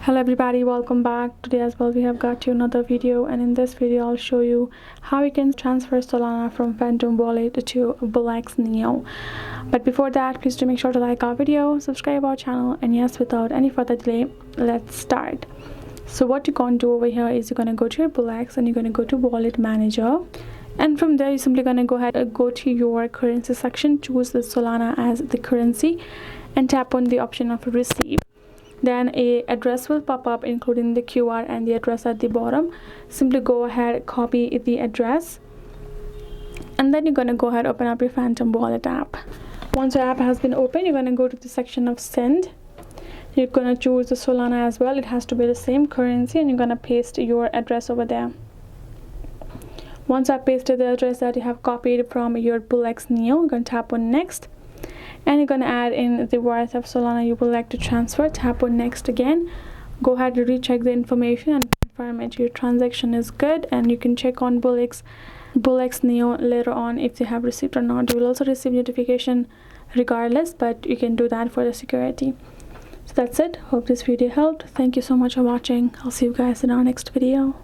Hello everybody, welcome back. Today as well we have got you another video, and in this video I'll show you how you can transfer Solana from Phantom wallet to BullX Neo. But before that, please do make sure to like our video, subscribe our channel, and yes, without any further delay, let's start. So what you're going to do over here is you're going to go to your BullX and you're going to go to wallet manager, and from there you're simply going to go ahead and go to your currency section, choose the Solana as the currency, and tap on the option of receive. Then a address will pop up including the QR and the address at the bottom. Simply go ahead, copy the address, and then you're going to go ahead, open up your Phantom wallet app. Once your app has been opened, you're going to go to the section of send. You're going to choose the Solana as well. It has to be the same currency, and you're going to paste your address over there. Once I pasted the address that you have copied from your BullX Neo, you're going to tap on next, and you're going to add in the worth of Solana you would like to transfer. Tap on next again. Go ahead and recheck the information and confirm it your transaction is good, and you can check on BullX Neo later on if they have received or not. You will also receive notification regardless, but you can do that for the security. So that's it. Hope this video helped. Thank you so much for watching. I'll see you guys in our next video.